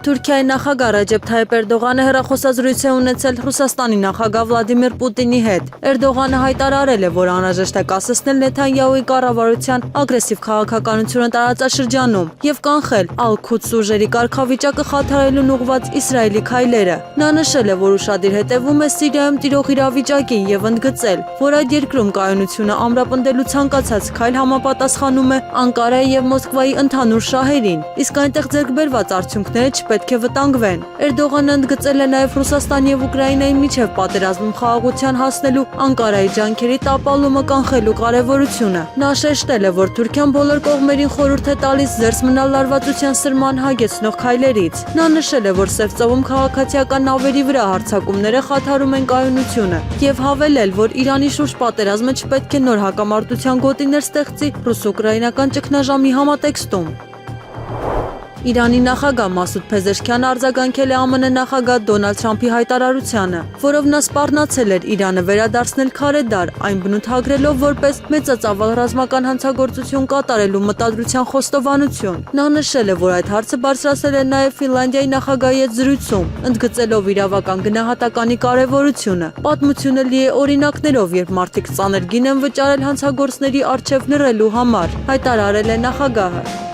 Թուրքիայի նախագահ Ռեջեփ Թայիփ Էրդողանը հեռախոսազրույց է ունեցել Ռուսաստանի նախագահ Վլադիմիր Պուտինի հետ։ Էրդողանը հայտարարել է, որ անհրաժեշտ է կասեցնել Նեթանյահուի կառավարության ագրեսիվ քաղաքականությունը տարածաշրջանում եւ կանխել Ալ-Քուդս ուժերի կարգավիճակը խաթարելուն ուղղված Իսրայելի քայլերը։ Նա նշել է, որ ուշադիր հետևում է Սիրիայում տիրող իրավիճակին եւ ընդգծել, որ այդ երկրում կայունությունը ամրապնդելու ցանկացած քայլ համապատասխանում է Անկարայի եւ Մոսկվայի ընդհանուր շահերին, իսկ այնտեղ ձեռք բերված արդյունքները պետք է վտանգվեն։ Էրդողանը ընդգծել է նաև Ռուսաստանի եւ Ուկրաինայի միջև պատերազմում խաղաղության հասնելու Անկարայի ջանքերի տապալումը կանխելու կարևորությունը։ Նա շեշտել է, որ Թուրքիան բոլոր կողմերին խորհուրդ է տալիս զերծ մնալ լարվածության սրման հագեցնող քայլերից։ Նա նշել է, որ Սև ծովում քաղաքացիական նավերի վրա հարձակումները խաթարում են կայունությունը եւ հավելել, որ Իրանի շուրջ պատերազմը չպետք է նոր հակամարտության գոտիներ ստեղծի ռուս-ուկրաինական ճգնաժամի համատեքստում։ Իրանի նախագահ Մասուդ Փեզեշքյանը արձագանքել է ԱՄՆ նախագահ Դոնալդ Թրամփի հայտարարությանը, որով նա սպառնացել էր Իրանը վերադարձնել քարե դար, այն բնութագրելով որպես մեծածավալ ռազմական հանցագործություն կատարելու մտադրության խոստովանություն։ Նա նշել է, որ այդ հարցը բարձրացել է նաև Ֆինլանդիայի նախագահի հետ զրույցում, ընդգծելով իրավական գնահատականի կարևորությունը։ Պատմությունը լի է օրինակներով, երբ մարդիկ ծանր գին են վճարել հանցագործների առջև լռելու համար, հայտարարել է նախագահը։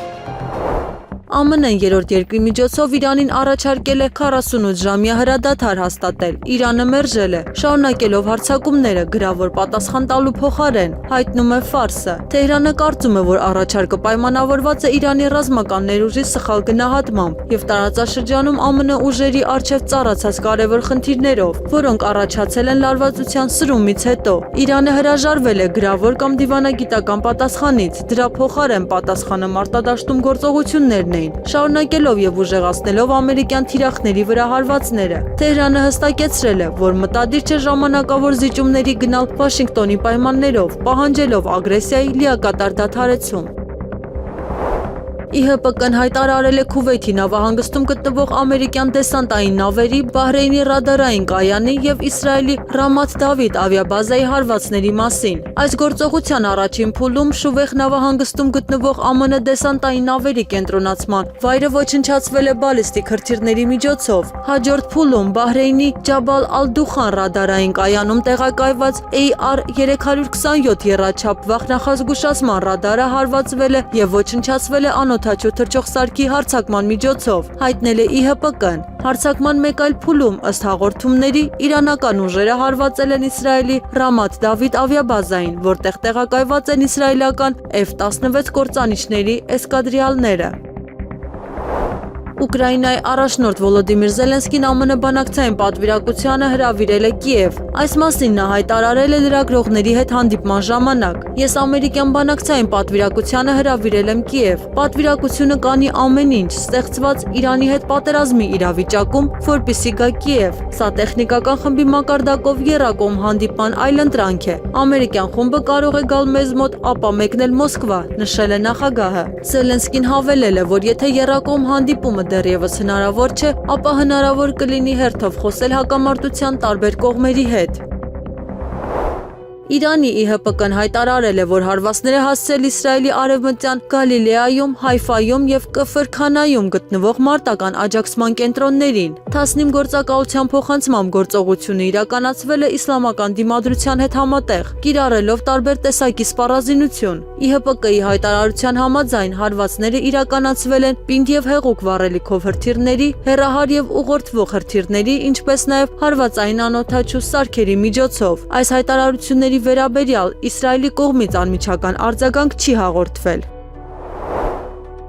ԱՄՆ-ն երրորդ երկրի միջոցով Իրանին առաջարկել է 48-ժամյա հրադադար հաստատել։ Իրանը մերժել է, շարունակելով հարձակումները գրավոր պատասխան տալու փոխարեն, հայտնում է Ֆարսը։ Թեհրանը կարծում է, որ առաջարկը պայմանավորված է Իրանի ռազմական ներուժի սխալ գնահատմամբ եւ տարածաշրջանում ԱՄՆ ուժերի առջև ծառացած կարևոր խնդիրներով, որոնք առաջացել են լարվածության սրումից հետո։ Իրանը հրաժարվել է գրավոր կամ դիվանագիտական պատասխանից, դրա փոխարեն պատասխանը մարտադաշտում գործողություններն շարունակելով եւ ուժեղացնելով ամերիկյան թիրախների վրա հարվածները։ Թեհրանը հստակեցրել է, որ մտադիր չէ ժամանակավոր զիջումների գնալ Վաշինգտոնի պայմաններով, պահանջելով ագրեսիայի լիակատար դադարեցում։ ԻՀՊԿ-ն հայտարարել է Քուվեյթի նավահանգստում գտնվող ամերիկյան դեսանտային նավերի, Բահրեյնի ռադարային կայանի եւ Իսրայելի Ռամաթ Դավիթ ավիաբազայի հարվածների մասին։ Այս գործողության առաջին փուլում Շուվեխ նավահանգստում գտնվող ԱՄՆ դեսանտային նավերի կենտրոնացման վայրը ոչնչացվել է բալիստիկ հրթիռների միջոցով։ Հաջորդ փուլում Բահրեյնի Ջաբալ Ալ-Դուխան ռադարային կայանում տեղակայված AR-327 եռաչափ վախնախազգուշացման ռադարը հարվածվել է եւ ոչնչացվել է օդաչու թռչող սարքի հարձակման միջոցով, հայտնել է ԻՀՊԿ-ն։ Հարձակման մեկ այլ փուլում, ըստ հաղորդումների, իրանական ուժերը հարվածել են Իսրայելի Ռամաթ Դավիթ ավիաբազային, որտեղ տեղակայված են իսրայելական F-16 կործանիչների էսկադրիալները։ Ուկրաինայի առաջնորդ Վոլոդիմիր Զելենսկին ԱՄՆ բանակցային պատվիրակությանը հրավիրել է Կիև։ Այս մասին նա հայտարարել է լրագրողների հետ հանդիպման ժամանակ։ Ես ամերիկյան բանակցային պատվիրակությանը հրավիրել եմ Կիև։ Պատվիրակությունը կանի ամեն ինչ ստեղծված Իրանի հետ պատերազմի իրավիճակում, որպեսզի գա Կիև։ Սա տեխնիկական խմբի մակարդակով եռակողմ հանդիպման այլընտրանք է։ Ամերիկյան խումբը կարող է գալ մեզ մոտ, ապա մեկնել Մոսկվա, նշել է նախագահը։ Զելենսկին հավելել է, որ եթե եռակողմ հանդիպումը դեռևս հնարավոր չէ, ապա հնարավոր կլինի հերթով խոսել հակամարտության տարբեր կողմերի հետ։ Իրանի ԻՀՊԿ-ն հայտարարել է, որ հարվածները հասցրել Իսրայելի արևմտյան Գալիլեայում, Հայֆայում եւ Կֆր Քանայում գտնվող մարտական աջակցման կենտրոններին։ Թասնիմ գործակալության փոխանցմամբ գործողությունը իրականացվել է իսլամական դիմադրության հետ համատեղ, կիրառելով տարբեր տեսակի սպառազինություն։ ԻՀՊԿ-ի հայտարարության համաձայն հարվածները իրականացվել են պինդ եւ հեղուկ վառելիքով հրթիռների, հեռահար եւ ուղղորդվող հրթիռների, ինչպես նաեւ հարվածային անօդաչու սարքերի միջոցով։ Այս հայտարարությունների վերաբերյալ Իսրայելի կողմից անմիջական արձագանք չի հաղորդվել։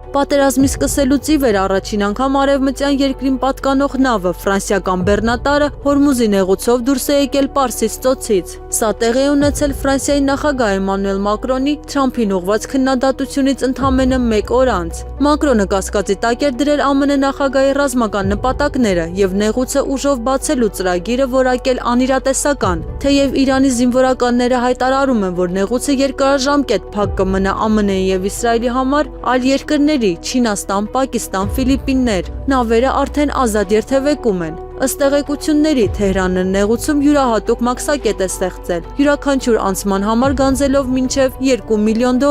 Պատերազմի սկսելուց ի վեր առաջին անգամ արևմտյան երկրին պատկանող նավը ֆրանսիական բեռնատարը Հորմուզի նեղուցով դուրս է եկել Պարսից ծոցից։ Սա տեղի է ունեցել Ֆրանսիայի նախագահ Էմանուել Մակրոնի Թրամփին ուղղված քննադատությունից ընդամենը 1 օր անց։ Մակրոնը կասկածի տակ էր դրել ԱՄՆ նախագահի ռազմական նպատակները եւ նեղուցը ուժով բացելու ծրագիրը որակել անիրատեսական։ Թեև Իրանի զինվորականները հայտարարում են, որ նեղուցը երկարաժամկետ փակ կմնա ԱՄՆ-ի եւ Իսրայելի համար, այլ երկրների երկրների՝ Չինաստան, Պակիստան, Ֆիլիպիններ։ Նավերը արդեն ազատ երթևեկում են։ Ըստ տեղեկությունների Թեհրանը նեղուցում յուրահատուկ մաքսակետ է ստեղծել, յուրաքանչյուր անցման համար գանձելով մինչև $2 միլիոն։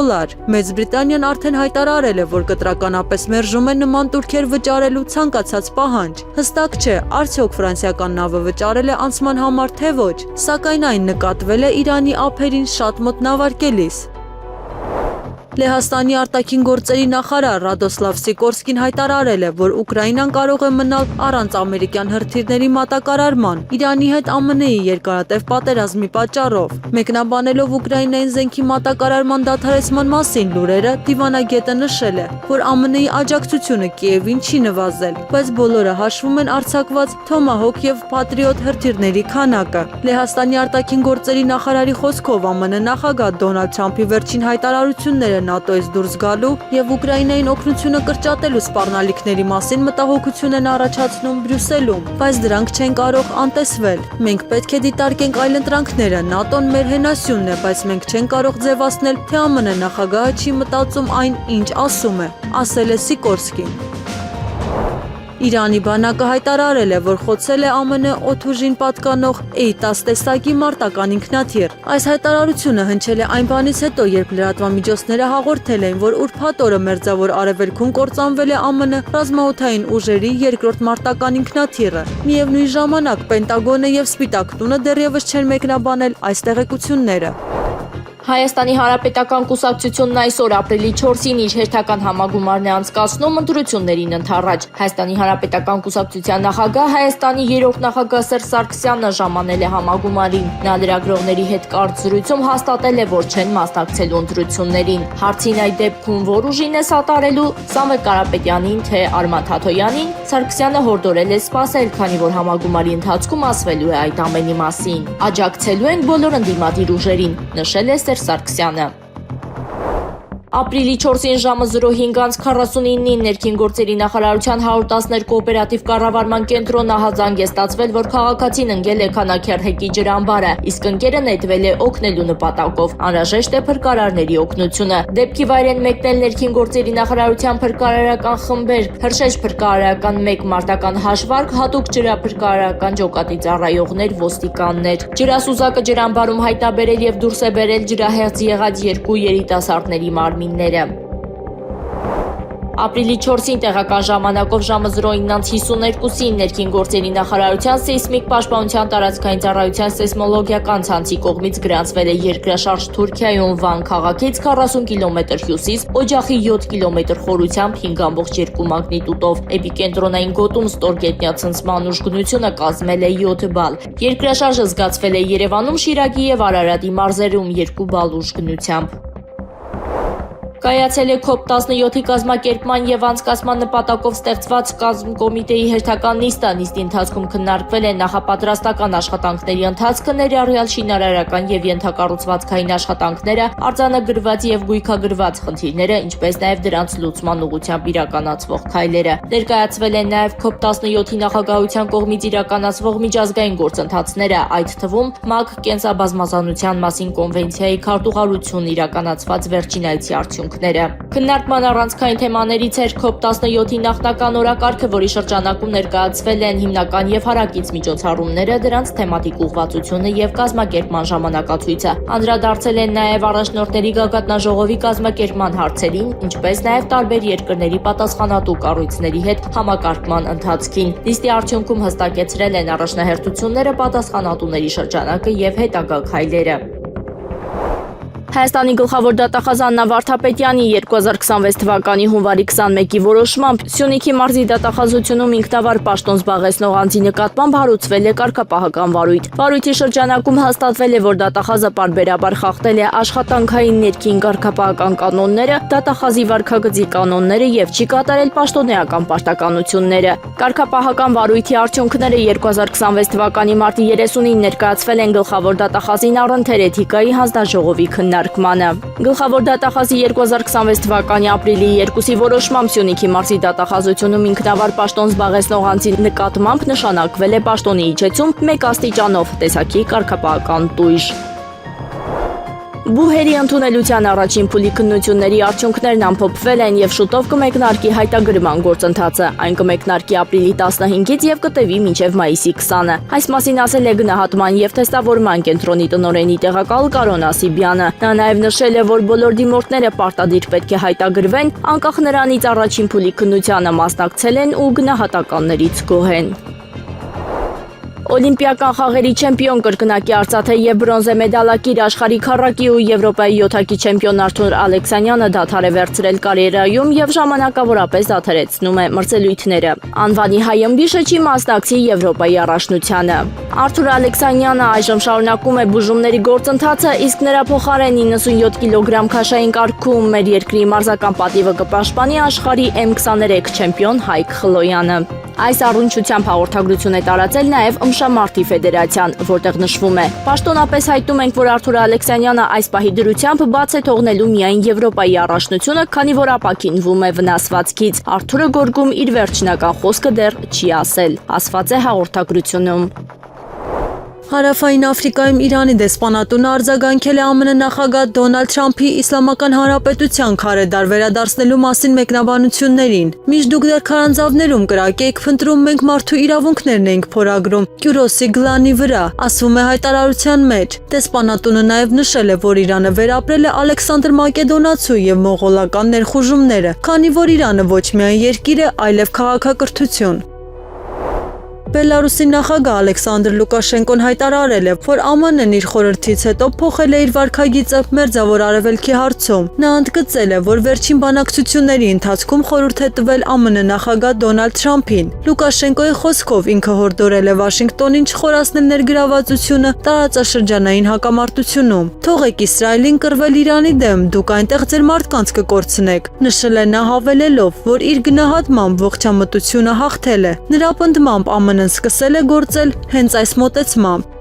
Մեծ Բրիտանիան արդեն հայտարարել է, որ կտրականապես մերժում է նման տուրքեր վճարելու ցանկացած պահանջ։ Հստակ չէ, արդյոք ֆրանսիական նավը վճարել է անցման համար, թե ոչ, սակայն այն նկատվել է Իրանի ափերին շատ մոտ նավարկելիս։ Լեհաստանի արտաքին գործերի նախարար Ռադոսլավ Սիկորսկին հայտարարել է, որ Ուկրաինան կարող է մնալ առանց ամերիկյան հրթիռների մատակարարման Իրանի հետ ԱՄՆ-ի երկարատև պատերազմի պատճառով։ Մեկնաբանելով Ուկրաինային զենքի մատակարարման դադարեցման մասին լուրերը, դիվանագետը նշել է, որ ԱՄՆ-ի աջակցությունը Կիևին չի նվազել, բայց բոլորը հաշվում են արձակված Թոմահոք եւ Patriot հրթիռների քանակը։ Լեհաստանի արտաքին գործերի նախարարի խոսքով ԱՄՆ նախագահ Դոնալդ Թրամփի վերջին հայտարարությունները ՆԱՏՕ-ից դուրս գալու եւ Ուկրաինային օգնությունը կրճատելու սպառնալիքների մասին մտահոգություն են առաջացնում Բրյուսելում, բայց դրանք չեն կարող անտեսվել։ Մենք պետք է դիտարկենք այլընտրանքները, ՆԱՏՕ-ն մեր հենասյունն է, բայց մենք չենք կարող ձևացնել, թե ԱՄՆ նախագահը չի մտածում այն, ինչ ասում է, ասել է Սիկորսկին։ Իրանի բանակը հայտարարել է, որ խոցել է ԱՄՆ օդուժին պատկանող A-10 տեսակի մարտական ինքնաթիռ։ Այս հայտարարությունը հնչել է այն բանից հետո, երբ լրատվամիջոցները հաղորդել էին, որ ուրբաթ օրը Մերձավոր Արևելքում կործանվել է ԱՄՆ ռազմաօդային ուժերի երկրորդ մարտական ինքնաթիռը։ Միևնույն ժամանակ Պենտագոնը եւ Սպիտակ տունը դեռևս չեն մեկնաբանել այս տեղեկությունները։ Հայաստանի Հանրապետական կուսակցությունն այսօր ապրիլի 4-ին իր հերթական համագումարն է անցկացնում ընտրություններին ընդառաջ։ Հայաստանի Հանրապետական կուսակցության նախագահ Հայաստանի երրորդ նախագահ Սերժ Սարգսյանը ժամանել է համագումարին։ Նա լրագրողների հետ կարճ զրույցում հաստատել է, որ չեն մասնակցելու ընտրություններին։ Հարցին այդ դեպքում որ ուժին է սատարելու՝ Սամվել Կարապետյանին թե Արման Թաթոյանին, Սարգսյանը հորդորել է սպասել, քանի որ համագումարի ընթացքում ասվելու է այդ ամենի մասին։ Աջակցելու ենք բոլոր ընդդիմադիր ուժերին, նշել է Սարգսյանը։ Ապրիլի 4-ին ժամը 05:49-ին ներքին գործերի նախարարության 112 օպերատիվ կառավարման կենտրոնը ահազանգ է ստացվել, որ քաղաքացին ընկել է քանաքեռհեկի ջրամբարը, իսկ ընկերը նետվել է օգնելու նպատակով։ Անհրաժեշտ է փրկարարների օգնությունը։ Դեպքի վայր են մեկնել ներքին գործերի նախարարության փրկարարական խմբեր, Հրշեջ փրկարարական 1 մարտական հաշվարկ, հատուկ ջրափրկարարական ջոկատի ծառայողներ, ոստիկաններ։ Ջրասուզակը ջրամբարում հայտնաբերել եւ դուրս է բերել ջրահեղձ եղած 2 երիտասարդների մարմինները։ Ապրիլի 4-ին տեղական ժամանակով ժամը 09:52-ին ներքին գործերի նախարարության սեյսմիկ պաշտպանության տարածքային ծառայության սեյսմոլոգիական ցանցի կողմից գրանցվել է երկրաշարժ Թուրքիայում Վան քաղաքից 40 կիլոմետր հյուսիս, օջախի 7 կիլոմետր խորությամբ 5.2 մագնիտուդով։ Էպիկենտրոնային գոտում ստորգետնյա ցնցման ուժգնությունը կազմել է 7 բալ։ Երկրաշարժը զգացվել է Երևանում, Շիրակի եւ Արարատի մարզերում 2 բալ ուժգնությամբ։ Կայացել է COP17-ի կազմակերպման եւ անցկացման նպատակով ստեղծված կազմկոմիտեի հերթական նիստը։ Նիստի ընթացքում քննարկվել է նախապատրաստական աշխատանքների ընթացքը, ներառյալ շինարարական եւ ենթակառուցվածքային աշխատանքները, արձանագրված եւ գույքագրված խնդիրները, ինչպես նաեւ դրանց լուծման ուղղությամբ իրականացվող քայլերը։ Ներկայացվել են նաեւ COP17-ի նախագահության կողմից իրականացվող միջազգային գործընթացները, այդ թվում ՄԱԿ կենսաբազմազանության մասին կոնվենցիայի քարտուղարություն իրականացված վերջին այցի արդյունք։ Քննարկման առանցքային թեմաներից էր COP17-ի նախնական օրակարգը, որի շրջանակում ներկայացվել են հիմնական եւ հարակից միջոցառումները, դրանց թեմատիկ ուղղվածությունը եւ կազմակերպման ժամանակացույցը։ Անդրադարձել են նաեւ առաջնորդների գագաթնաժողովի կազմակերպման հարցերին, ինչպես նաեւ տարբեր երկրների պատասխանատու կառույցների հետ համակարգման ընթացքին։ Նիստի արդյունքում հստակեցրել են առաջնահերթությունները, պատասխանատուների շրջանակը եւ հետագա քայլերը։ Հայաստանի գլխավոր դատախազ Աննա Վարդապետյանի 2026 թվականի հունվարի 21-ի որոշմամբ Սյունիքի մարզի դատախազությունում ինքնավար պաշտոն զբաղեցնող անձի նկատմամբ հարուցվել է կարգապահական վարույթ։ Վարույթի շրջանակում հաստատվել է, որ դատախազը պարբերաբար խախտել է աշխատանքային ներքին կարգապահական կանոնները, դատախազի վարքագծի կանոնները եւ չի կատարել պաշտոնեական պարտականությունները։ Կարգապահական վարույթի արդյունքները 2026 թվականի մարտի 30-ին ներկայացվել են գլխավոր դատախազին առընթեր էթիկայի հանձնաժողովի քննարկմանը։ Գլխավոր դատախազի 2026 թվականի ապրիլի 2-ի որոշմամբ Սյունիքի մարզի դատախազությունում ինքնավար պաշտոն զբաղեցնող անձի նկատմամբ նշանակվել է պաշտոնի իջեցում 1 աստիճանով տեսակի կարգապահական տույժ։ Բուհերի ընդունելության առաջին փուլի քննությունների արդյունքներն ամփոփվել են եւ շուտով կմեկնարկի հայտագրման գործընթացը։ Այն կմեկնարկի ապրիլի 15-ից եւ կտևի մինչեւ մայիսի 20-ը։ Այս մասին ասել է գնահատման եւ թեստավորման կենտրոնի տնօրենի տեղակալ Կարոն Ասիբյանը։ Նա նաեւ նշել է, որ բոլոր դիմորդները պարտադիր պետք է հայտագրվեն, անկախ նրանից առաջին փուլի քննությանը մասնակցել են ու գնահատականներից գոհ են։ Օլիմպիական խաղերի չեմպիոն կրկնակի արծաթե եւ բրոնզե մեդալակիր աշխարհի քառակի ու Եվրոպայի 7-ակի չեմպիոն Արթուր Ալեքսանյանը դադար է վերցրել կարիերայում եւ ժամանակավորապես դադարեցնում է մրցելույթները։ Անվանի հայ ըմբիշը չի մասնակցի Եվրոպայի առաջնությանը։ Արթուր Ալեքսանյանը այժմ շարունակում է բուժումների գործընթացը, իսկ նրա փոխարեն 97 կիլոգրամ քաշային կարգում մեր երկրի մարզական պատիվը կպաշտպանի աշխարհի M23 չեմպիոն Հայկ Խլոյանը։ Այս առնչությամբ հաղորդագրություն է տարածել նաև ըմշամարտի ֆեդերացիան, որտեղ նշվում է. Պաշտոնապես հայտնում ենք, որ Արթուր Ալեքսանյանը այս պահի դրությամբ բաց է թողնելու միայն Եվրոպայի առաջնությունը, քանի որ ապաքինվում է վնասվածքից։ Արթուրը գորգում իր վերջնական խոսքը դեռ չի ասել, ասված է հաղորդագրությունում։ Հարավային Աֆրիկայում Իրանի դեսպանատունը արձագանքել է ԱՄՆ նախագահ Դոնալդ Թրամփի Իսլամական Հանրապետության քարեդար վերադարձնելու մասին մեկնաբանություններին։ Միշտ դուք դեռ քարանձավներում կրակ եք փնտրում, մենք մարդու իրավունքներն ենք փորագրում Կյուրոսի գլանի վրա, ասվում է հայտարարության մեջ։ Դեսպանատունը նաև նշել է, որ Իրանը վերապրել է Ալեքսանդր Մակեդոնացու եւ մողոլական ներխուժումները, քանի որ Իրանը ոչ միայն երկիր է, այլև քաղաքակրթություն։ Բելարուսի նախագահ Ալեքսանդր Լուկաշենկոն հայտարարել է, որ ԱՄՆ-ն իր խորհրդից հետո փոխել է իր վարքագիծը Մերձավոր Արևելքի հարցում։ Նա ընդգծել է, որ վերջին բանակցությունների ընթացքում խորհուրդ է տվել ԱՄՆ նախագահ Դոնալդ Թրամփին։ Լուկաշենկոյի խոսքով ինքը հորդորել է Վաշինգտոնին չխորացնել ներգրավվածությունը տարածաշրջանային հակամարտությունում։ Թողեք Իսրայելին կռվել Իրանի դեմ, դուք այնտեղ ձեր մարդկանց կկորցնեք։ Նշել է նա հավելելով, որ իր գնահատմամբ ողջամտությունը հաղթել է։ Նրա պնդմամբ ԱՄՆ-ն սկսել է գործել հենց այս մոտեցմամբ։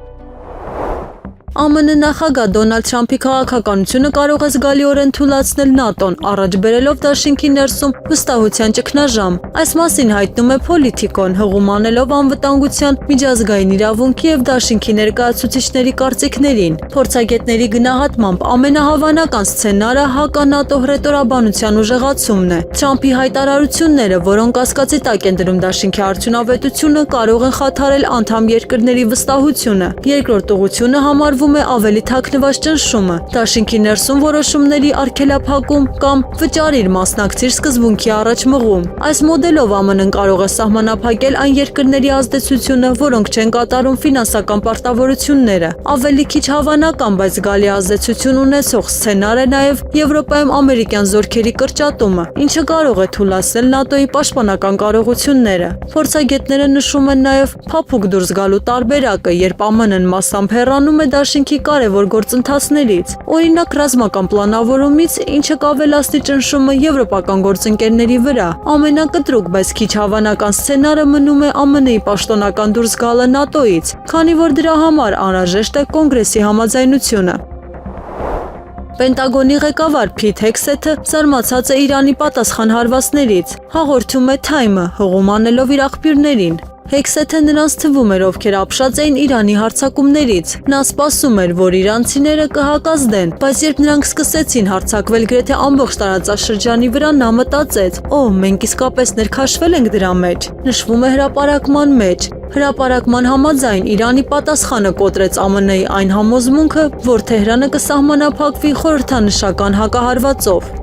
ԱՄՆ նախագահ Դոնալդ Թրամփի քաղաքականությունը կարող է զգալիորեն թուլացնել ՆԱՏՕ-ն, առաջ բերելով դաշինքի ներսում վստահության ճգնաժամ։ Այս մասին հայտնում է Politico-ն, հղում անելով անվտանգության, միջազգային իրավունքի եւ դաշինքի ներկայացուցիչների կարծիքներին։ Փորձագետների գնահատմամբ ամենահավանական սցենարը հակա-ՆԱՏՕ հռետորաբանության ուժեղացումն է։ Թրամփի հայտարարությունները, որոնք կասկածի տակ են դնում դաշինքի արդյունավետությունը, կարող են խաթարել անդամ երկրների վստահությունը։ Երկրորդ ուղղությունը համարվում է ավելի թաքնված ճնշումը, դաշինքի ներսում որոշումների արգելափակում կամ վճարիր մասնակցիր սկզբունքի առաջ մղում։ Այս մոդելով ԱՄՆ-ն կարող է սահմանափակել այն երկրների ազդեցությունը, որոնք չեն կատարում ֆինանսական պարտավորությունները։ Ավելի քիչ հավանական, բայց զգալի ազդեցություն ունեցող սցենար է նաև Եվրոպայում ամերիկյան զորքերի կրճատումը, ինչը կարող է թուլացնել ՆԱՏՕ-ի պաշտպանական կարողությունները։ Փորձագետները նշում են նաև փափուկ դուրս գալու տարբերակը, երբ ԱՄՆ-ն մասամբ հեռանում է դաշինքի կարևոր գործընթացներից, օրինակ ռազմական պլանավորումից, ինչը կավելացնի ճնշումը եվրոպական գործընկերների վրա։ Ամենակտրուկ, բայց քիչ հավանական սցենարը մնում է ԱՄՆ-ի պաշտոնական դուրս գալը ՆԱՏՕ-ից, քանի որ դրա համար անհրաժեշտ է կոնգրեսի համաձայնությունը։ Պենտագոնի ղեկավար Փիթ Հեքսեթը զարմացած է Իրանի պատասխան հարվածներից, հաղորդում է Time-ը, հղում անելով իր աղբյուրներին։ Հեքսեթը նրանց թվում էր, ովքեր ապշած էին Իրանի հարձակումներից։ Նա սպասում էր, որ իրանցիները կհակազդեն, բայց երբ նրանք սկսեցին հարձակվել գրեթե ամբողջ տարածաշրջանի վրա, նա մտածեց. «Օ, մենք իսկապես ներքաշվել ենք դրա մեջ»։ Նշվում է հրապարակման մեջ։ Հրապարակման համաձայն Իրանի պատասխանը կոտրեց ԱՄՆ-ի այն համոզմունքը, որ Թեհրանը կսահմանափակվի խորհրդանշական հակահարվածով։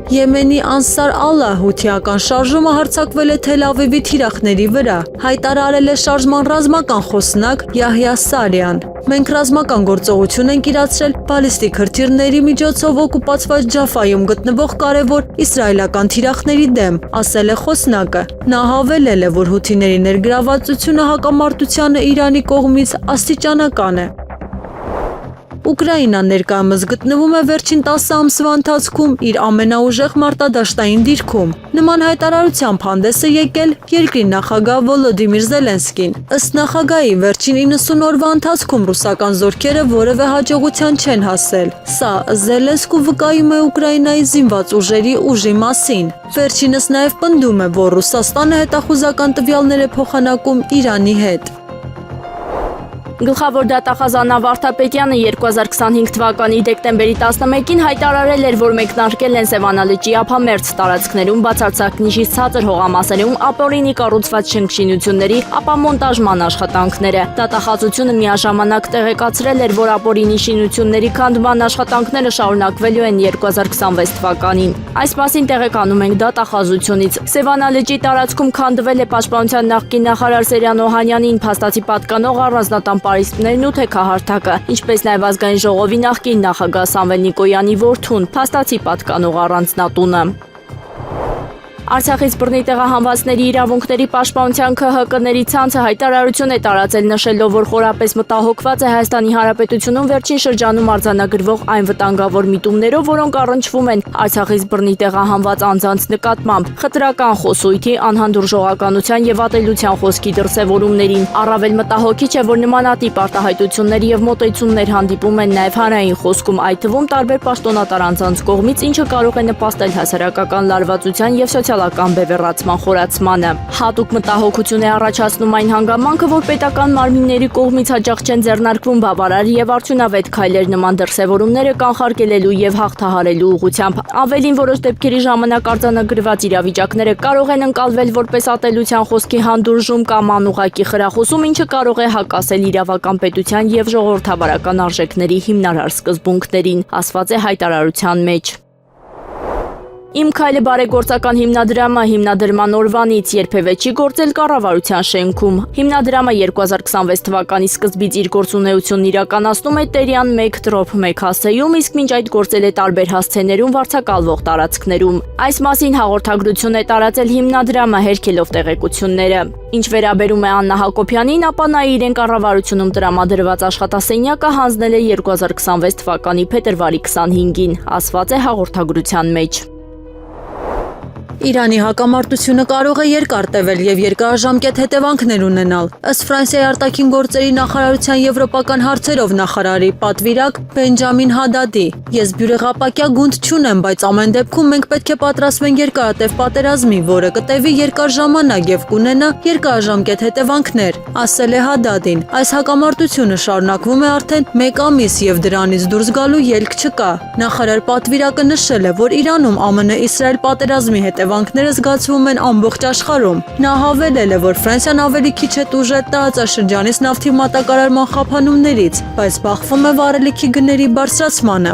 Եմենի Անսար Ալլահ հութիական շարժումը հարձակվել է Թել Ավիվի թիրախների վրա, հայտարարել է շարժման ռազմական խոսնակ Յահյա Սարիան։ Մենք ռազմական գործողություն ենք իրացրել բալիստիկ հրթիռների միջոցով օկուպացված Ջաֆայում գտնվող կարևոր իսրայելական թիրախների դեմ, ասել է խոսնակը։ Նա հավելել է, որ հութիների ներգրավվածությունը հակամարտությանը Իրանի կողմից աստիճանական է։ Ուկրաինան ներկայումս գտնվում է վերջին 10 ամսվա ընթացքում իր ամենաուժեղ մարտադաշտային դիրքում։ Նման հայտարարությամբ հանդես է եկել երկրի նախագահ Վոլոդիմիր Զելենսկին։ Ըստ նախագահի, վերջին 90 օրվա ընթացքում ռուսական զորքերը որևէ հաջողության չեն հասել։ Սա Զելենսկու վկայում է Ուկրաինայի զինված ուժերի ուժի մասին։ Վերջինս նաև պնդում է, որ Ռուսաստանը հետախուզական տվյալներ է փոխանակում Իրանի հետ։ Գլխավոր դատախազ Աննա Վարդապետյանը 2025 թվականի դեկտեմբերի 11-ին հայտարարել էր, որ մեկնարկել են Սևանա լճի ափամերձ տարածքներում բացարձակ նիժից ցածր հողամասերում ապօրինի կառուցված շինությունների ապամոնտաժման աշխատանքները։ Դատախազությունը միաժամանակ տեղեկացրել էր, որ ապօրինի շինությունների քանդման աշխատանքները շարունակվելու են 2026 թվականին։ Այս մասին տեղեկանում ենք դատախազությունից։ Սևանա լճի տարածքում քանդվել է Պաշտպանության նախկին նախարար Սերյան Օհանյանին փաստացի պատկանող առանձնատան պարիսպներն ու թեքահարթակը, ինչպես նաև ազգային ժողովի նախկին նախագահ Սամվել Նիկոյանի որդուն, փաստացի պատկանող առանձնատունը։ Արցախից բռնի տեղահանվածների իրավունքների պաշտպանության ՔՀԿ-ների ցանցը հայտարարություն է տարածել նշելով, որ խորապես մտահոգված է Հայաստանի Հանրապետությունում վերջին շրջանում արձանագրվող այն վտանգավոր միտումներով, որոնք առնչվում են Արցախից բռնի տեղահանված անձանց նկատմամբ խտրական խոսույթի, անհանդուրժողականության եւ ատելության խոսքի դրսեւորումներին։ Առավել մտահոգիչ է, որ նմանատիպ արտահայտություններ եւ մոտեցումներ հանդիպում են նաեւ հանրային խոսքում, այդ թվում տարբեր պաշտոնատար անձանց կողմից, ինչը կարող է նպաստել հասարակական լարվածության եւ սոցիալական բևեռացման խորացմանը։ Հատուկ մտահոգություն է առաջացնում այն հանգամանքը, որ պետական մարմինների կողմից հաճախ չեն ձեռնարկվում բավարար եւ արդյունավետ քայլեր նման դրսեւորումները կանխարգելելու եւ հաղթահարելու ուղղությամբ։ Ավելին, որոշ դեպքերի ժամանակ արձանագրված իրավիճակները կարող են ընկալվել որպես ատելության խոսքի հանդուրժում կամ անուղղակի խրախուսում, ինչը կարող է հակասել իրավական պետության եւ ժողովրդավարական արժեքների հիմնարար սկզբունքներին, ասված է հայտարարության մեջ։ Իմ քայլը բարեգործական հիմնադրամը հիմնադրման օրվանից երբևէ չի գործել կառավարության շենքում։ Հիմնադրամը 2026 թվականի սկզբից իր գործունեությունն իրականացնում է Տերյան 1/1 հասցեում, իսկ մինչ այդ գործել է տարբեր հասցեներում վարձակալվող տարածքներում։ Այս մասին հաղորդագրություն է տարածել հիմնադրամը, հերքելով տեղեկությունները։ Ինչ վերաբերում է Աննա Հակոբյանին, ապա նա իրեն կառավարությունում տրամադրված աշխատասենյակը հանձնել է 2026 թվականի փետրվարի 25-ին, ասված է հաղորդագրության մեջ։ Իրանի հակամարտությունը կարող է երկար տևել եւ երկարաժամկետ հետևանքներ ունենալ։ Ըստ Ֆրանսիայի արտաքին գործերի նախարարության եվրոպական հարցերով նախարարի պատվիրակ Բենջամին Հադադի, ես բյուրեղապակյա գունդ չունեմ, բայց ամեն դեպքում մենք պետք է պատրաստվենք երկարատև պատերազմի, որը կտևի երկար ժամանակ եւ կունենա երկարաժամկետ հետևանքներ, ասել է Հադադին։ Այս հակամարտությունը շարունակվում է արդեն 1 ամիս եւ դրանից դուրս գալու ելք չկա։ Նախարար պատվիրակը նշել է, որ Իրանում ԱՄՆ-Իսրայել պատերազմի հետևանքները զգացվում են ամբողջ աշխարհում։ Նա հավելել է, որ Ֆրանսիան ավելի քիչ է տուժել տարածաշրջանից նավթի մատակարարման խափանումներից, բայց բախվում է վառելիքի գների բարձրացմանը։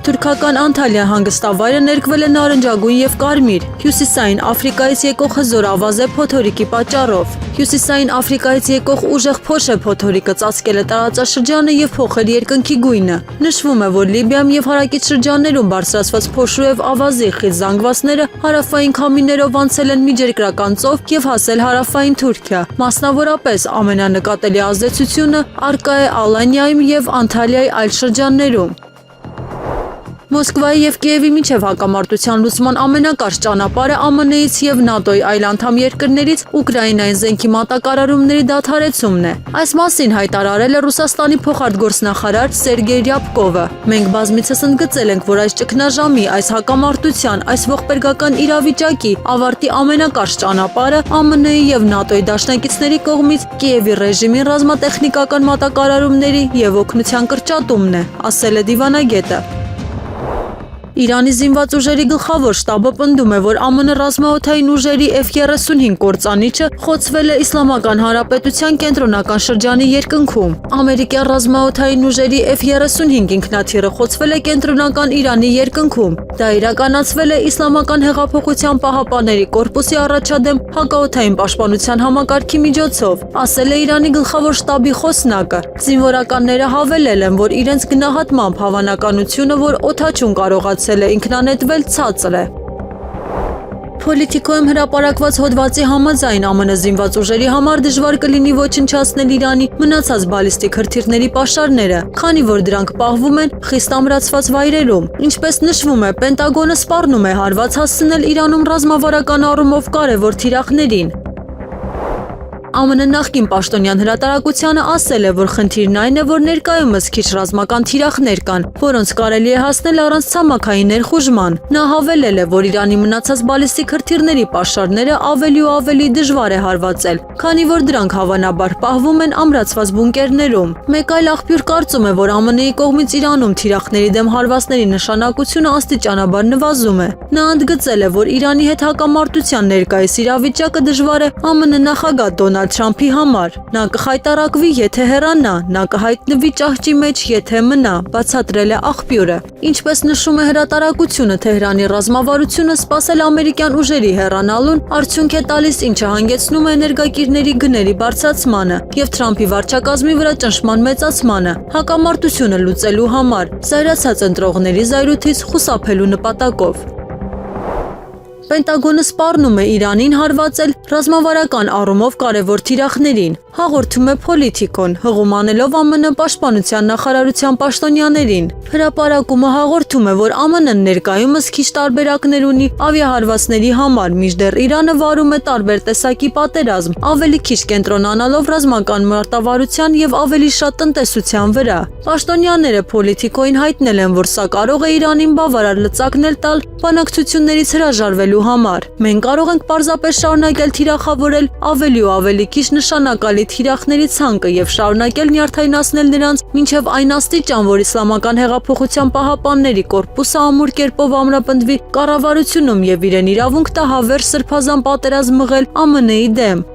Թուրքական Անտալիա հանգստավայրը ներկվել է նարնջագույն եւ կարմիր հյուսիսային Աֆրիկայից եկող հզոր ավազ է փոթորիկի պատճառով։ Հյուսիսային Աֆրիկայից եկող ուժեղ փոշ է փոթորիկը ծածկել է տարածաշրջանը եւ փոխել երկնքի գույնը։ Նշվում է, որ Լիբիայում եւ հարակից շրջաններում բարձրացված փոշու եւ ավազի խիտ զանգվածները հարավային քամիներով անցել են Միջերկրական ծով եւ հասել հարավային Թուրքիա։ Մասնավորապես ամենանկատելի ազդեցությունը արկա է Ալանիայում եւ Անտալիայի այլ շրջաններում։ Մոսկվայի եւ Կիևի միջև հակամարտության լուծման ամենակարճ ճանապարհը ԱՄՆ-ից եւ ՆԱՏՕ-ի այլ անդամ երկրներից Ուկրաինային զենքի մատակարարումների դադարեցումն է։ Այս մասին հայտարարել է Ռուսաստանի փոխարտգործնախարար Սերգեյ Ռյաբկովը։ Մենք բազմիցս ընդգծել ենք, որ այս ճգնաժամի, այս հակամարտության, այս ողբերգական իրավիճակի ավարտի ամենակարճ ճանապարհը ԱՄՆ-ի եւ ՆԱՏՕ-ի դաշնակիցների կողմից Կիևի ռեժիմին ռազմատեխնիկական մատակարարումների եւ օգնության կրճատումն է, ասել է դիվանագետը։ Իրանի զինված ուժերի գլխավոր շտաբը պնդում է, որ ԱՄՆ ռազմաօդային ուժերի F-35 կործանիչը խոցվել է Իսլամական Հանրապետության կենտրոնական շրջանի երկնքում։ Ամերիկյան ռազմաօդային ուժերի F-35 ինքնաթիռը խոցվել է կենտրոնական Իրանի երկնքում։ Դա իրականացվել է Իսլամական հեղափոխության պահապանների կորպուսի առաջադեմ հակաօդային պաշտպանության համակարգի միջոցով, ասել է Իրանի գլխավոր շտաբի խոսնակը։ Զինվորականները հավելել են, որ իրենց գնահատմամբ հավանականությունը, որ օդաչուն կարողացել է ինքնանետվել, ցածր է։ Պոլիտիկոյում հրապարակված հոդվածի համաձայն ԱՄՆ զինված ուժերի համար դժվար կլինի ոչնչացնել Իրանի մնացած բալիստիկ հրթիռների պաշարները, քանի որ դրանք պահվում են խիստ ամրացված վայրերում։ Ինչպես նշվում է, Պենտագոնը սպառնում է հարված հասցնել Իրանում ռազմավարական առումով կարևոր թիրախներին։ ԱՄՆ նախկին պաշտոնյան հրատարակությանը ասել է, որ խնդիրն այն է, որ ներկայումս քիչ ռազմական թիրախներ կան, որոնց կարելի է հասնել առանց ցամաքային ներխուժման։ Նա հավելել է, որ Իրանի մնացած բալիստիկ հրթիռների պաշարները ավելի ու ավելի դժվար է հարվածել, քանի որ դրանք հավանաբար պահվում են ամրացված բունկերներում։ Մեկ այլ աղբյուր կարծում է, որ ԱՄՆ-ի կողմից Իրանում թիրախների դեմ հարվածների նշանակությունը աստիճանաբար նվազում է։ Նա ընդգծել է, որ Իրանի հետ հակամարտության ներկայիս իրավիճակը դժվար է ԱՄՆ նախագահ Դոնալդ Թրամփի համար։ Նա կխայտարակվի, եթե հեռանա, նա կհայտնվի ճահճի մեջ, եթե մնա, բացատրել է աղբյուրը։ Ինչպես նշում է հրատարակությունը, Թեհրանի ռազմավարությունը սպասել ամերիկյան ուժերի հեռանալուն արդյունք է տալիս, ինչը հանգեցնում է էներգակիրների գների բարձրացմանը եւ Թրամփի վարչակազմի վրա ճնշման մեծացմանը, հակամարտությունը լուծելու համար, զայրացած ընտրողների զայրույթից խուսափելու նպատակով։ Պենտագոնը սպառնում է Իրանին հարվածել ռազմավարական առումով կարևոր թիրախներին, հաղորդում է Politico-ն, հղում անելով ԱՄՆ պաշտպանության նախարարության պաշտոնյաներին։ Հրապարակումը հաղորդում է, որ ԱՄՆ-ն ներկայումս քիչ տարբերակներ ունի ավիահարվածների համար, մինչդեռ Իրանը վարում է տարբեր տեսակի պատերազմ, ավելի քիչ կենտրոնանալով ռազմական մարտավարության եւ ավելի շատ տնտեսության վրա։ Պաշտոնյաները Politico-ին հայտնել են, որ սա կարող է Իրանին բավարար լծակներ տալ բանակցություններից հրաժարվելու համար։ Մենք կարող ենք պարզապես շարունակել թիրախավորել ավելի ու ավելի քիչ նշանակալի թիրախների ցանկը եւ շարունակել նյարդայնացնել նրանց մինչեւ այն աստիճան, որ Իսլամական հեղափոխության պահապանների կորպուսը ամուր կերպով ամրապնդվի կառավարությունում եւ իրեն իրավունք տա հավերժ սրբազան պատերազմ մղել ԱՄՆ-ի դեմ։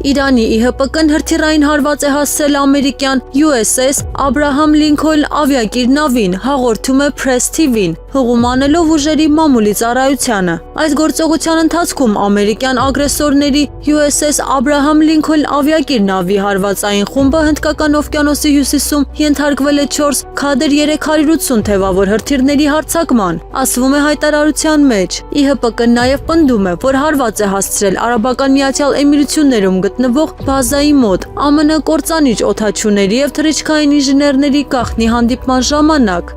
Իրանի ԻՀՊԿ-ն հրթիռային հարված է հասցրել ամերիկյան USS Աբրահամ Լինքոլն ավիակիր նավին, հաղորդում է Press TV-ն, հղում անելով ուժերի մամուլի ծառայությանը։ Այս գործողության ընթացքում ամերիկյան ագրեսորների USS Աբրահամ Լինքոլն ավիակիր նավի հարվածային խումբը Հնդկական օվկիանոսի հյուսիսում ենթարկվել է 4 Քադր 380 թևավոր հրթիռների հարձակման, ասվում է հայտարարության մեջ։ ԻՀՊԿ-ն նաև պնդում է, որ հարված է հասցրել Արաբական Միացյալ Էմիրություններում գտնվող բազայի մոտ ԱՄՆ կործանիչ օդաչուների եւ թռիչքային ինժեներների գաղտնի հանդիպման ժամանակ։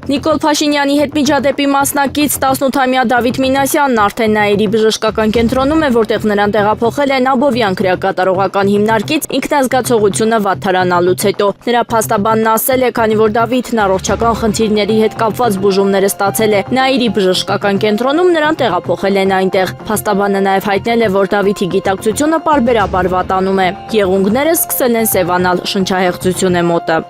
Նիկոլ Փաշինյանի հետ միջադեպի մասնակից 18-ամյա Դավիթ Մինասյանն արդեն Նաիրի բժշկական կենտրոնում է, որտեղ նրան տեղափոխել են Աբովյան քրեակատարողական հիմնարկից ինքնազգացողությունը վատթարանալուց հետո։ Նրա փաստաբանն ասել է, քանի որ Դավիթն առողջական խնդիրների հետ կապված բուժումները ստացել է Նաիրի բժշկական կենտրոնում, նրան տեղափոխել են այնտեղ։ Փաստաբանը նաև հայտնել է, որ Դավիթի գիտակցությունը պարբերաբար վատանում է։ Եղունգները սկսել են սևանալ, շնչահեղձություն է մոտը։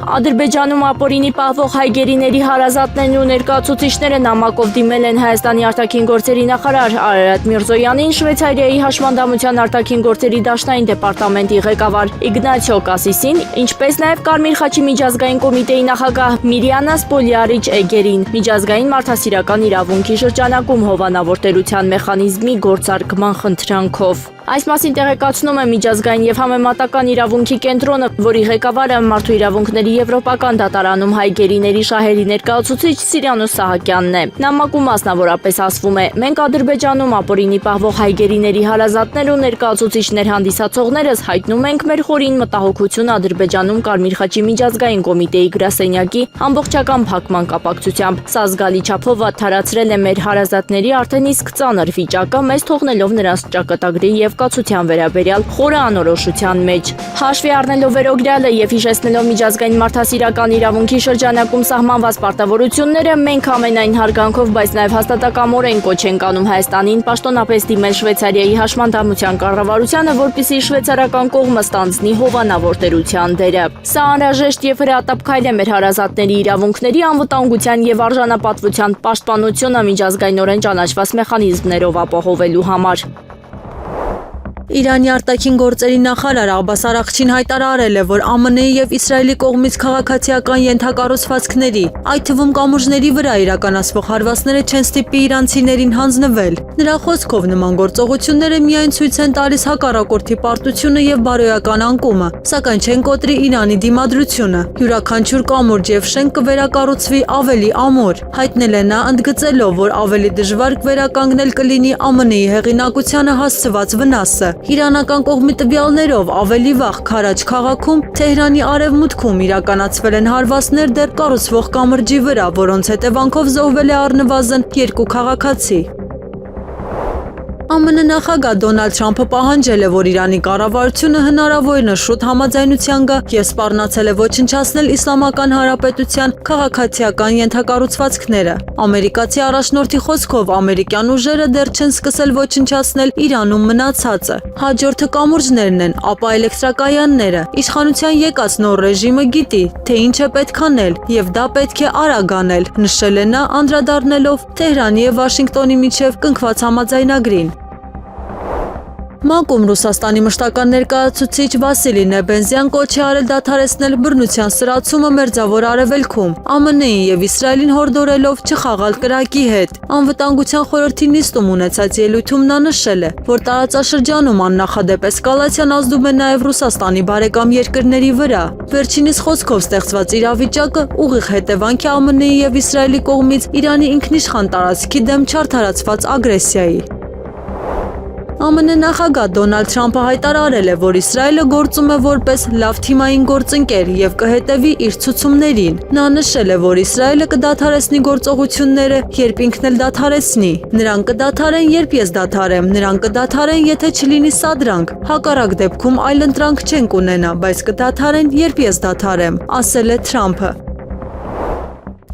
Ադրբեջանում ապօրինի պահվող հայ գերիների հարազատներն ու ներկայացուցիչները նամակով դիմել են Հայաստանի արտաքին գործերի նախարար Արարատ Միրզոյանին, Շվեյցարիայի հաշմանդամության արտաքին գործերի դաշնային դեպարտամենտի ղեկավար Իգնացիո Կասիսին, ինչպես նաև Կարմիր խաչի միջազգային կոմիտեի նախագահ Միրիանա Սպոլիարիչ Էգերին, միջազգային մարդասիրական իրավունքի շրջանակում հովանավոր տերության մեխանիզմի գործարկման խնդրանքով։ Այս մասին տեղեկացնում է միջազգային եւ համեմատական իրավունքի կենտրոնը, որի ղեկավարը մարդու իրավունքների եվրոպական դատարանում հայ գերիների շահերի ներկայացուցիչ Սիրիանոս Սահակյանն է։ Նամակում մասնավորապես ասվում է. «Մենք Ադրբեջանում ապօրինի պահվող հայ գերիների հարազատներ ու ներկայացուցիչներ հանդիսացողներս հայտնում ենք մեր խորին մտահոգություն Ադրբեջանում Կարմիր խաչի միջազգային կոմիտեի գրասենյակի ամբողջական փակման կապակցությամբ։ Սա զգալի չափով վատթարացրել է մեր հարազատների արդեն իսկ ծանր վիճակը, մեզ թողնելով նրանց ճակատագրի եւ կացության վերաբերյալ խորը անորոշության մեջ։ Հաշվի առնելով վերոգրյալը եւ հիշեցնելով միջազգային մարդասիրական իրավունքի շրջանակում սահմանված պարտավորությունները, մենք ամենայն հարգանքով, բայց նաեւ հաստատակամորեն կոչ ենք անում Հայաստանին պաշտոնապես դիմել Շվեյցարիայի հաշմանդամության կառավարությանը, որպեսզի շվեյցարական կողմը ստանձնի հովանավոր տերության դերը։ Սա անհրաժեշտ եւ հրատապ քայլ է մեր հարազատների իրավունքների անվտանգության եւ արժանապատվության պաշտպանությունը միջազգայինորեն ճանաչված մեխանիզմներով ապահովելու համար։ Իրանի արտաքին գործերի նախարար Աբբաս Արաղչին հայտարարել է, որ ԱՄՆ-ի եւ Իսրայելի կողմից քաղաքացիական ենթակառուցվածքների, այդ թվում կամուրջների վրա իրականացվող հարվածները չեն ստիպի իրանցիներին հանձնվել։ Նրա խոսքով նման գործողությունները միայն ցույց են տալիս հակառակորդի պարտությունը եւ բարոյական անկումը, սակայն չեն կոտրի Իրանի դիմադրությունը։ Յուրաքանչյուր կամուրջ եւ շենք կվերակառուցվի ավելի ամուր, հայտնել է նա, ընդգծելով, որ ավելի դժվար կվերականգնել կլինի ԱՄՆ-ի հեղինակությանը հասցված վնասը։ Իրանական կողմի տվյալներով ավելի վաղ Քարաջ քաղաքում Թեհրանի արևմուտքում իրականացվել են հարվածներ դեռ կառուցվող կամրջի վրա, որոնց հետևանքով զոհվել է առնվազն 2 քաղաքացի։ ԱՄՆ նախագահ Դոնալդ Թրամփը պահանջել է, որ Իրանի կառավարությունը հնարավորինս շուտ համաձայնության գա և սպառնացել է ոչնչացնել Իսլամական Հանրապետության քաղաքացիական ենթակառուցվածքները։ Ամերիկացի առաջնորդի խոսքով ամերիկյան ուժերը դեռ չեն սկսել ոչնչացնել Իրանում մնացածը։ Հաջորդը կամուրջներն են, ապա էլեկտրակայանները։ Իշխանության եկած նոր ռեժիմը գիտի, թե ինչ է պետք անել, և դա պետք է արագ անել, նշել է նա, անդրադառնալով Թեհրանի և Վաշինգտոնի միջև կնքված համաձայնագրին։ ՄԱԿ-ում Ռուսաստանի մշտական ներկայացուցիչ Վասիլի Նեբենզյան կոչ է արել դադարեցնել բռնության սրացումը Մերձավոր Արևելքում, ԱՄՆ-ին և Իսրայելին հորդորելով չխաղալ կրակի հետ։ Անվտանգության խորհրդի նիստում ունեցած ելույթում նա նշել է, որ տարածաշրջանում աննախադեպ էսկալացիան ազդում է նաև Ռուսաստանի բարեկամ երկրների վրա։ Վերջինիս խոսքով ստեղծված իրավիճակը ուղիղ հետևանք է ԱՄՆ-ի և Իսրայելի կողմից Իրանի ինքնիշխան տարածքի դեմ չարդարացված ագրեսիայի։ ԱՄՆ նախագահ Դոնալդ Թրամփը հայտարարել է, որ Իսրայելը գործում է որպես լավ թիմային գործընկեր և կհետևի իր ցուցումներին։ Նա նշել է, որ Իսրայելը կդադարեցնի գործողությունները, երբ ինքն էլ դադարեցնի։ Նրանք կդադարեն, երբ ես դադարեմ, նրանք կդադարեն, եթե չլինի սադրանք։ Հակառակ դեպքում այլընտրանք չենք ունենա, բայց կդադարեն, երբ ես դադարեմ, ասել է Թրամփը։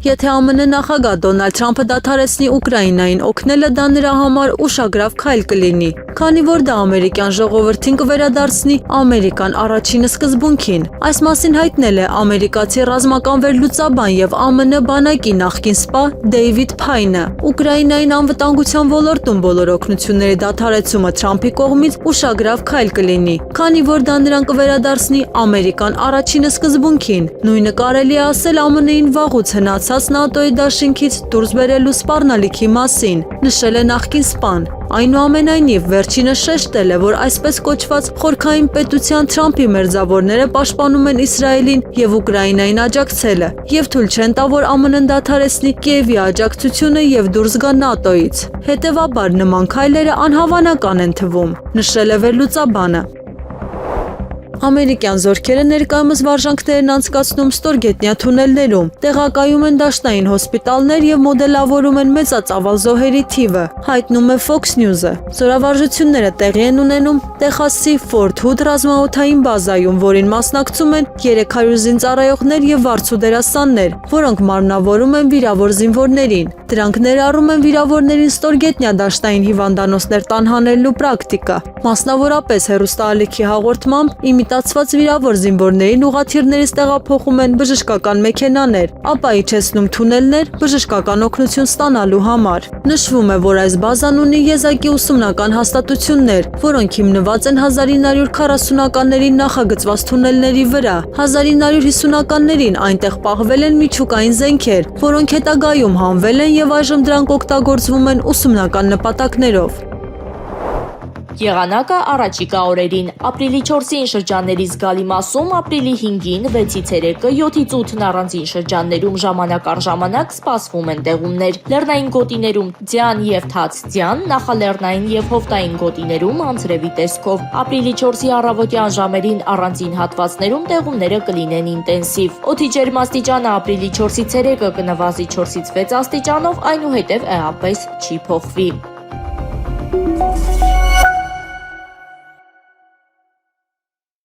Եթե ԱՄՆ նախագահ Դոնալդ Թրամփը դադարեցնի Ուկրաինային օգնելը, դա նրա համար ուշագրավ քայլ կլինի, քանի որ դա ամերիկյան ժողովրդին կվերադարձնի Ամերիկան առաջին սկզբունքին։ Այս մասին հայտնել է ամերիկացի ռազմական վերլուծաբան և ԱՄՆ բանակի նախկին սպա Դեյվիդ Փայնը։ Ուկրաինային անվտանգության ոլորտում բոլոր օգնությունների դադարեցումը Թրամփի կողմից ուշագրավ քայլ կլինի, քանի որ դա նրան կվերադարձնի Ամերիկան առաջին սկզբունքին։ Նույնը կարելի է ասել ԱՄՆ-ին վաղուց հնացած ՆԱՏՕ-ի դաշինքից դուրս բերելու սպառնալիքի մասին, նշել է նախկին սպան։ Այնուամենայնիվ, վերջինը շեշտել է, որ այսպես կոչված խորքային պետության Թրամփի մերձավորները պաշտպանում են Իսրայելին և Ուկրաինային աջակցելը, և թույլ չեն տա, որ ԱՄՆ-ն դադարեցնի Կիևի աջակցությունը և դուրս գա ՆԱՏՕ-ից։ Հետևաբար նման քայլերը անհավանական են թվում, նշել է վերլուծաբանը։ Ամերիկյան զորքերը ներկայումս վարժանքներ են անցկացնում ստորգետնյա թունելներում, տեղակայում են դաշտային հոսպիտալներ և մոդելավորում են մեծածավալ զոհերի թիվը, հայտնում է Fox News-ը։ Զորավարժությունները տեղի են ունենում Տեխասի Ֆորթ Հուդ ռազմաօդային բազայում, որին մասնակցում են 300 զինծառայողներ և վարձու դերասաններ, որոնք մարմնավորում են վիրավոր զինվորներին։ Դրանք ներառում են վիրավորներին ստորգետնյա դաշտային հիվանդանոցներ տանհանելու պրակտիկա, մասնավորապես հեռուստաալիքի հաղորդմամբ իմիտացված վիրավոր զինվորներին ուղղաթիռներից տեղափոխում են բժշկական մեքենաներ, ապա իջեցնում թունելներ բժշկական օգնություն ստանալու համար։ Նշվում է, որ այս բազան ունի եզակի ուսումնական հաստատություններ, որոնք հիմնված են 1940-ականներին նախագծված թունելների վրա։ 1950-ականներին այնտեղ պահվել են միջուկային զենքեր, որոնք հետագայում հանվել են և այժմ դրանք օգտագործվում են ուսումնական նպատակներով։ Եղանակը առաջիկա օրերին։ Ապրիլի 4-ին շրջանների զգալի մասում, ապրիլի 5-ին 6-ից 3-ը 7-ից 8-ն առանձին շրջաններում ժամանակ առ ժամանակ սպասվում են տեղումներ։ Լեռնային գոտիներում ձյան և թաց ձյան, նախալեռնային և հովտային գոտիներում անձրևի տեսքով։ Ապրիլի 4-ի առավոտյան ժամերին առանձին հատվածներում տեղումները կլինեն ինտենսիվ։ Օդի ջերմաստիճանը ապրիլի 4-ից 3-ը կնվազի 4-ից 6 աստիճանով, այնուհետև էապես չի փոխվի։